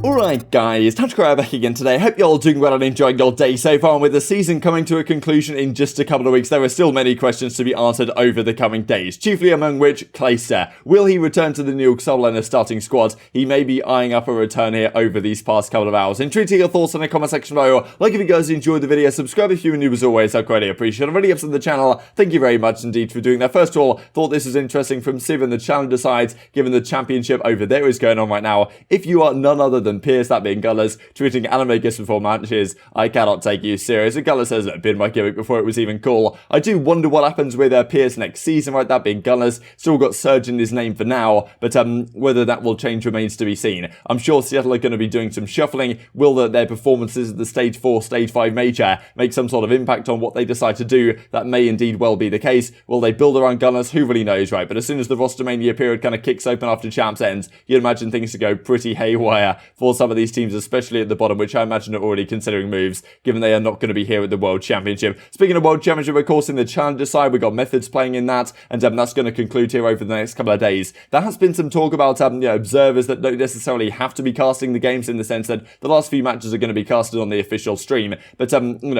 Alright guys, TacticalRab back again today. Hope you're all doing well and enjoying your day so far. And with the season coming to a conclusion in just a couple of weeks, there are still many questions to be answered over the coming days, chiefly among which Clayster. Will he return to the New York Subliners starting squad? He may be eyeing up a return here over these past couple of hours. Intrigued your thoughts in the comment section below. Like if you guys enjoyed the video, subscribe if you're new as always, I greatly appreciate it. Already up to the channel, thank you very much indeed for doing that. First of all, thought this was interesting from Civ and the Challenger side, given the championship over there is going on right now. If you are none other than Pierce, that being Gunless, tweeting anime gifts before matches, I cannot take you serious. And Gunless says, been my gimmick before it was even cool. I do wonder what happens with Pierce next season, right? That being Gunless, still got Surge in his name for now, but whether that will change remains to be seen. I'm sure Seattle are going to be doing some shuffling. Will their performances at the Stage 4, Stage 5 major make some sort of impact on what they decide to do? That may indeed well be the case. Will they build around Gunless? Who really knows, right? But as soon as the roster mania period kind of kicks open after Champs ends, you'd imagine things to go pretty haywire for some of these teams, especially at the bottom, which I imagine are already considering moves, given they are not going to be here at the World Championship. Speaking of World Championship, of course, in the Challenger side, we've got Methodz playing in that, and that's going to conclude here over the next couple of days. There has been some talk about observers that don't necessarily have to be casting the games, in the sense that the last few matches are going to be casted on the official stream. But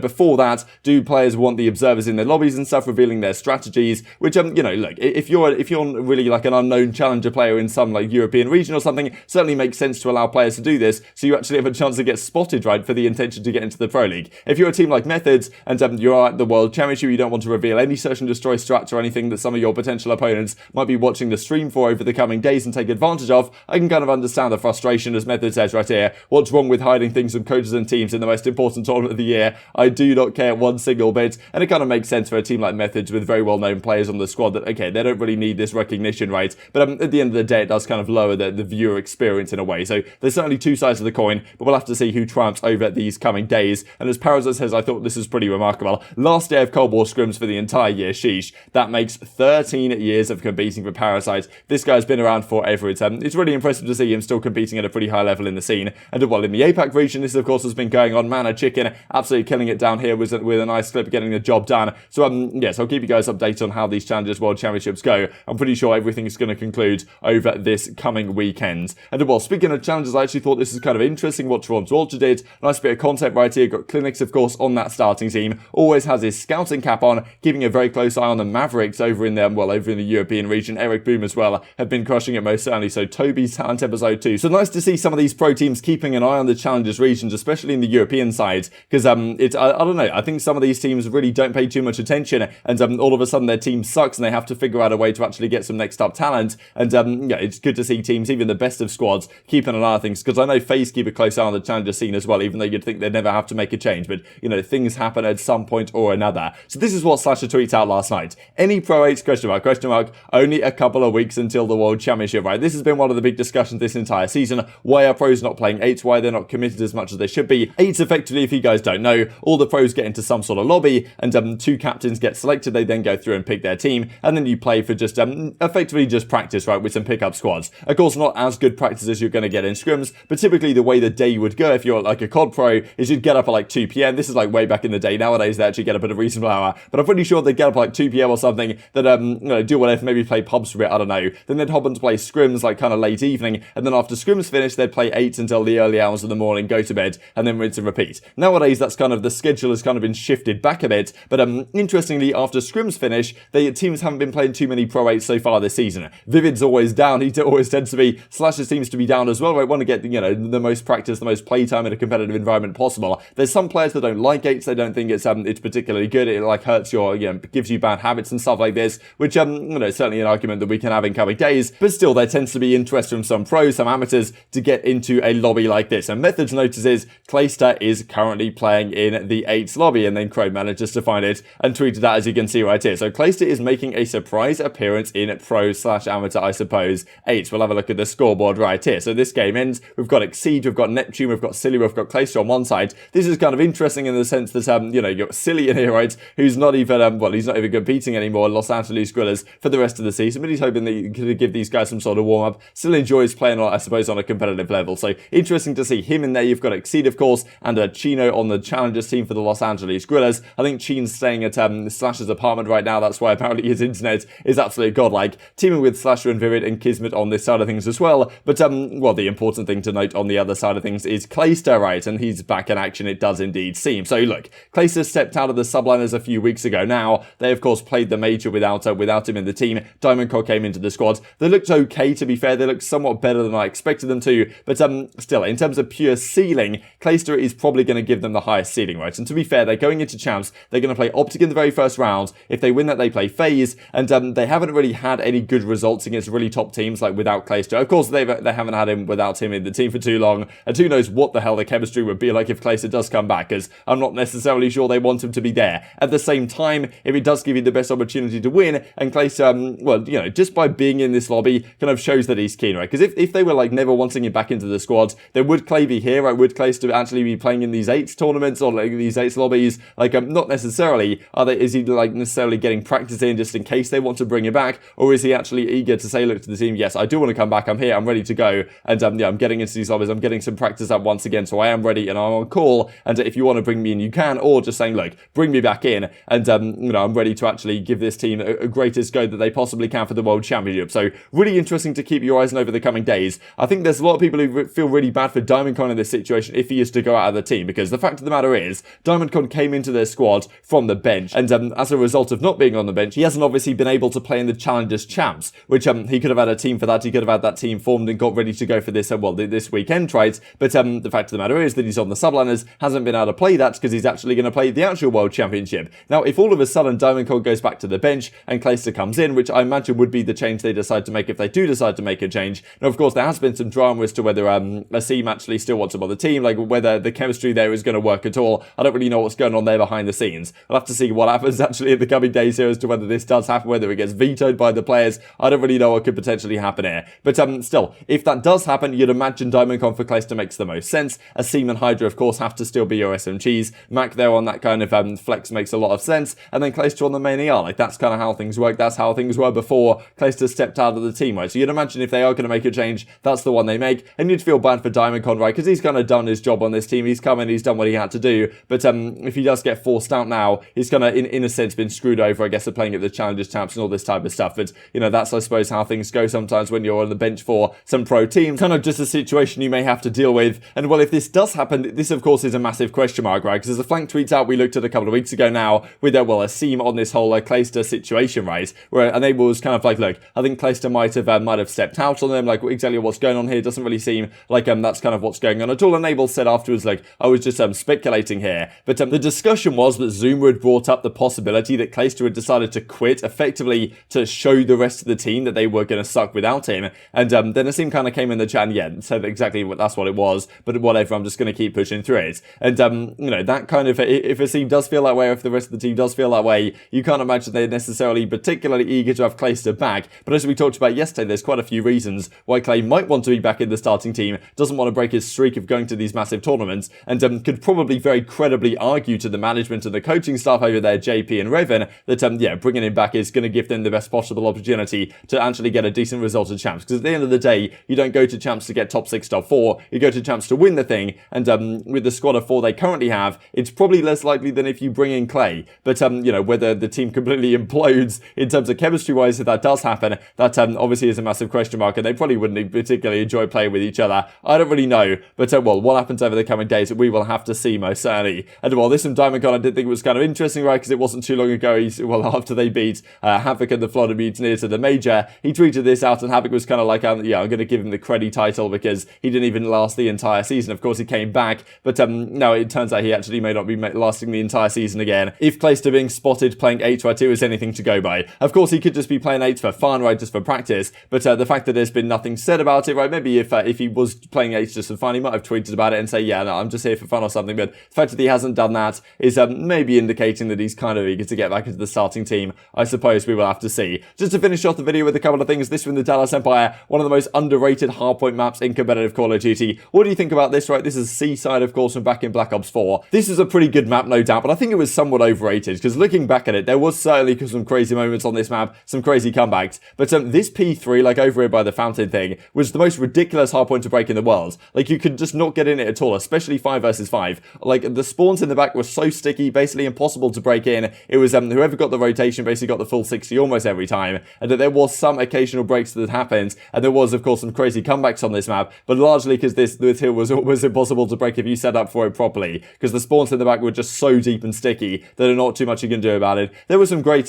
before that, do players want the observers in their lobbies and stuff, revealing their strategies? Which look, if you're really like an unknown Challenger player in some like European region or something, certainly makes sense to allow players to do this, so you actually have a chance to get spotted, right, for the intention to get into the Pro League. If you're a team like Methodz and you're at the World Championship, you don't want to reveal any search and destroy strats or anything that some of your potential opponents might be watching the stream for over the coming days and take advantage of, I can kind of understand the frustration, as Methodz says right here. What's wrong with hiding things from coaches and teams in the most important tournament of the year? I do not care one single bit. And it kind of makes sense for a team like Methodz with very well-known players on the squad that, okay, they don't really need this recognition, right? But at the end of the day, it does kind of lower the viewer experience in a way. So there's certainly two sides of the coin, but we'll have to see who triumphs over these coming days. And as Parasite says, I thought this is pretty remarkable. Last day of Cold War scrims for the entire year, sheesh. That makes 13 years of competing for Parasite. This guy's been around forever. It's really impressive to see him still competing at a pretty high level in the scene. And while in the APAC region, this of course has been going on. Mana Chicken absolutely killing it down here with a nice clip, getting the job done. So yes, I'll keep you guys updated on how these Challengers World Championships go. I'm pretty sure everything is going to conclude over this coming weekend. And well, speaking of Challengers, I actually thought this is kind of interesting what Toronto Ultra did. Nice bit of content right here. Got Clinix, of course, on that starting team. Always has his scouting cap on, keeping a very close eye on the Mavericks over in the European region. Eric Boom as well have been crushing it most certainly. So Toby's talent episode 2. So nice to see some of these pro teams keeping an eye on the Challengers regions, especially in the European side, because I don't know. I think some of these teams really don't pay too much attention, and all of a sudden their team sucks, and they have to figure out a way to actually get some next up talent. And yeah, it's good to see teams, even the best of squads, keeping an eye on things, because I know FaZe keep a close eye on the Challenger scene as well, even though you'd think they'd never have to make a change, but things happen at some point or another. So this is what Slasher tweets out last night. Any Pro 8s, question mark, only a couple of weeks until the World Championship, right? This has been one of the big discussions this entire season. Why are pros not playing 8s? Why they're not committed as much as they should be? 8s effectively, if you guys don't know, all the pros get into some sort of lobby, and 2 captains get selected. They then go through and pick their team, and then you play for just effectively just practice, right, with some pickup squads. Of course, not as good practice as you're going to get in scrims, but typically the way the day would go if you're like a COD pro is you'd get up at like 2 p.m. This is like way back in the day. Nowadays they actually get up at a reasonable hour, but I'm pretty sure they'd get up at like 2 p.m. or something, that do whatever, maybe play pubs for a bit, I don't know. Then they'd hop on to play scrims like kind of late evening, and then after scrims finish, they'd play 8s until the early hours of the morning, go to bed, and then rinse and repeat. Nowadays that's kind of, the schedule has kind of been shifted back a bit, but interestingly, after scrims finish, teams haven't been playing too many Pro 8s so far this season. Vivid's always down, he always tends to be, Slasher seems to be down as well, right? Want to get, the most practice, the most playtime in a competitive environment possible. There's some players that don't like 8s, they don't think it's particularly good, it like hurts your, gives you bad habits and stuff like this, which, certainly an argument that we can have in coming days, but still there tends to be interest from some pros, some amateurs, to get into a lobby like this. And Methodz notices Clayster is currently playing in the 8s lobby, and then Crow manages to find it and tweeted that, as you can see right here. So Clayster is making a surprise appearance in pro/amateur, I suppose, 8s. We'll have a look at the scoreboard right here. So this game ends, we've got Exceed, we've got Neptune, we've got Silly, we've got Clayster on one side. This is kind of interesting in the sense that, you've got Silly in here, right, who's not even, he's not even competing anymore, Los Angeles Grillers, for the rest of the season, but he's hoping that he can give these guys some sort of warm-up. Still enjoys playing, I suppose, on a competitive level. So interesting to see him in there. You've got Exceed, of course, and Chino on the Challengers team for the Los Angeles Grillers. I think Chin's staying at Slasher's apartment right now. That's why apparently his internet is absolutely godlike. Teaming with Slasher and Vivid and Kismet on this side of things as well. But, the important thing to note on the other side of things is Clayster, right? And he's back in action, it does indeed seem. So look, Clayster stepped out of the subliners a few weeks ago now. They, of course, played the major without him in the team. Diamondcog came into the squad. They looked okay, to be fair. They looked somewhat better than I expected them to. But still, in terms of pure ceiling, Clayster is probably going to give them the highest ceiling, right? And to be fair, they're going into champs. They're going to play OpTic in the very first round. If they win that, they play FaZe. And they haven't really had any good results against really top teams like without Clayster. Of course, they haven't had him without him in the team for too long. And who knows what the hell the chemistry would be like if Clayster does come back, because I'm not necessarily sure they want him to be there. At the same time, if it does give you the best opportunity to win, and Clayster, well, you know, just by being in this lobby kind of shows that he's keen, right? Because if they were like never wanting him back into the squad, then would Clay be here, right? Would Clayster actually be playing in these 8 tournaments or like these 8 lobbies? Like, not necessarily. Is he like necessarily getting practice in just in case they want to bring him back? Or is he actually eager to say, look to the team, yes, I do want to come back, I'm here, I'm ready to go, and yeah, I'm getting into these lobbies, I'm getting some practice up once again, so I am ready and I'm on call, and if you want to bring me in, you can, or just saying, look, bring me back in, and you know, I'm ready to actually give this team a greatest go that they possibly can for the World Championship. So really interesting to keep your eyes on over the coming days. I think there's a lot of people who feel really bad for Diamondcon in this situation if he is to go out of the team, because the fact of the matter is, Diamondcon came into their squad from the bench, and as a result of not being on the bench, he hasn't obviously been able to play in the Challengers Champs, which he could have had a team for that, he could have had that team formed and got ready to go for this, this weekend, right? But the fact of the matter is that he's on the subliners, hasn't been able to play that because he's actually going to play the actual World Championship. Now, if all of a sudden Diamondcog goes back to the bench and Clayster comes in, which I imagine would be the change they decide to make if they do decide to make a change. Now, of course, there has been some drama as to whether Asim actually still wants him on the team, like whether the chemistry there is going to work at all. I don't really know what's going on there behind the scenes. I'll have to see what happens actually in the coming days here as to whether this does happen, whether it gets vetoed by the players. I don't really know what could potentially happen here. But still, if that does happen, you'd imagine Diamondcon for Clayster makes the most sense. Asim and Hydra, of course, have to still be your SMGs. Mac there on that kind of flex makes a lot of sense. And then Clayster on the main ER. Like, that's kind of how things work. That's how things were before Clayster stepped out of the team, right? So you'd imagine if they are going to make a change, that's the one they make. And you'd feel bad for Diamondcon, right? Because he's kind of done his job on this team. He's come in, he's done what he had to do. But if he does get forced out now, he's kind of, in a sense, been screwed over, I guess, of playing at the Challengers Champs and all this type of stuff. But, you know, that's, I suppose, how things go sometimes when you're on the bench for some pro teams. Kind of just a situation you may have to deal with. And, well, if this does happen, this, of course, is a massive question mark, right? Because there's a flank tweet out we looked at a couple of weeks ago now with, Asim on this whole Clayster situation, right? Where Enable was kind of like, look, I think Clayster might have stepped out on them, like, exactly what's going on here doesn't really seem like that's kind of what's going on at all. Enable said afterwards, like, I was just speculating here. But the discussion was that Zoomer had brought up the possibility that Clayster had decided to quit, effectively to show the rest of the team that they were going to suck without him. And then Asim kind of came in the chat and, yeah, said exactly that's what it was, but whatever, I'm just going to keep pushing through it. And, you know, that kind of, if Asim does feel that way, or if the rest of the team does feel that way, you can't imagine they're necessarily particularly eager to have Clayster back. But as we talked about yesterday, there's quite a few reasons why Clay might want to be back in the starting team, doesn't want to break his streak of going to these massive tournaments, and could probably very credibly argue to the management and the coaching staff over there, JP and Raven, that, yeah, bringing him back is going to give them the best possible opportunity to actually get a decent result at champs. Because at the end of the day, you don't go to champs to get top 6, top 4, you go to champs to win the thing, and with the squad of 4 they currently have, it's probably less likely than if you bring in Clay. But, you know, whether the team completely implodes in terms of chemistry-wise, if that does happen, that obviously is a massive question mark, and they probably wouldn't particularly enjoy playing with each other. I don't really know, but, well, what happens over the coming days, we will have to see, most certainly. And, well, this from Diamondcon, I did think it was kind of interesting, right, because it wasn't too long ago, after they beat Havoc and the Florida Mutineers to the Major, he tweeted this out, and Havoc was kind of like, yeah, I'm going to give him the credit title because he didn't even last the entire season. Of course, he came back, but no, it turns out he actually may not be lasting the entire season again. If Clayster being spotted playing 8 right 2 is anything to go by. Of course, he could just be playing 8 for fun, right, just for practice, but the fact that there's been nothing said about it, right, maybe if he was playing 8 just for fun, he might have tweeted about it and say, yeah, no, I'm just here for fun or something, but the fact that he hasn't done that is maybe indicating that he's kind of eager to get back into the starting team. I suppose we will have to see. Just to finish off the video with a couple of things, this from the Dallas Empire, one of the most underrated hardpoint maps in competitive Call of Duty. What do you think about this, right? This is Seaside, of course, from back in Black Ops 4. This is a pretty good map, no doubt, but I think it was somewhat overrated, because looking back at it, there was certainly some crazy moments on this map, some crazy comebacks, but this P3, like over here by the fountain thing, was the most ridiculous hardpoint to break in the world. Like, you could just not get in it at all, especially 5 versus 5. Like, the spawns in the back were so sticky, basically impossible to break in. It was whoever got the rotation basically got the full 60 almost every time, and that there was some occasional breaks that happened, and there was, of course, some crazy comebacks on this map, but largely because this hill was almost impossible to break if you set up for it properly, because the spawns in the back were just so deep and sticky that there's not too much you can do about it. There were some great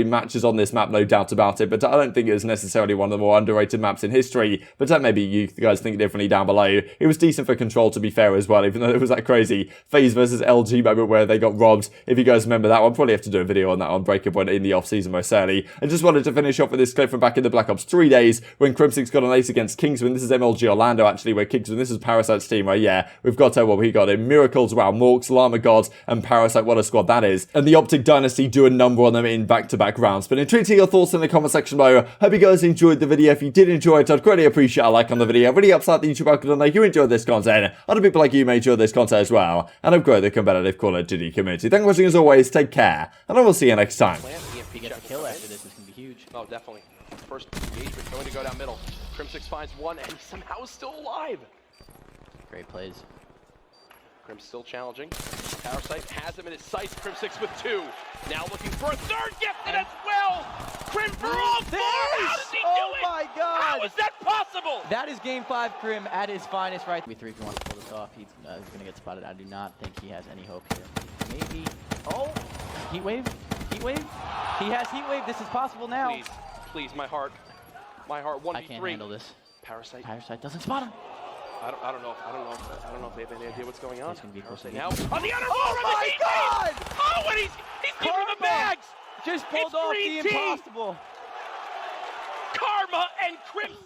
matches on this map, no doubt about it, but I don't think it was necessarily one of the more underrated maps in history, but maybe you guys think differently down below. It was decent for control, to be fair, as well, even though it was that crazy FaZe versus LG moment where they got robbed. If you guys remember that one, probably have to do a video on that on Breaking Point in the off-season most certainly. I just wanted to finish off with this clip from back in the Black Ops 3 days when Crimsix got an ace against Kingsman. This is MLG Orlando, actually, where Kingsman, this is Parasite's team, right? Yeah, we've got what we got in Miracles, wow, Morks, Llama Gods, and Parasite, what a squad that is. And the OpTic Dynasty do a number on them in back-to-back rounds. But intrigued to your thoughts in the comment section below. Hope you guys enjoyed the video. If you did enjoy it, I'd greatly appreciate a like on the video. Really helps out the YouTube algorithm if you enjoyed this content. Other people like you may enjoy this content as well. And I've grown the competitive Call of Duty community. Thank you for watching as always. Take care. And I will see you next time. If he gets a kill after this, it's going to be huge. Oh, definitely. First engagement going to go down middle. Crimsix finds one and he somehow is still alive. Great plays. Crim's still challenging. Parasite has him in his sights. Crimsix with two. Now looking for a third gifted as well. Crim for all four. How does he do it? Oh my god! How is that possible? That is game 5 Crim at his finest, right? We 3 if he wants to pull this off. He's going to get spotted. I do not think he has any hope here. Maybe. Oh! Heat wave? Heat wave? He has heat wave. This is possible now. Please, please, my heart. My heart. 1v3. I can't handle this. Parasite. Parasite doesn't spot him. I don't know if they have any idea what's going on. He's gonna be close to Now on the other Oh my god! Oh, and he's giving the bags! Just pulled off the impossible. Karma and Crimson.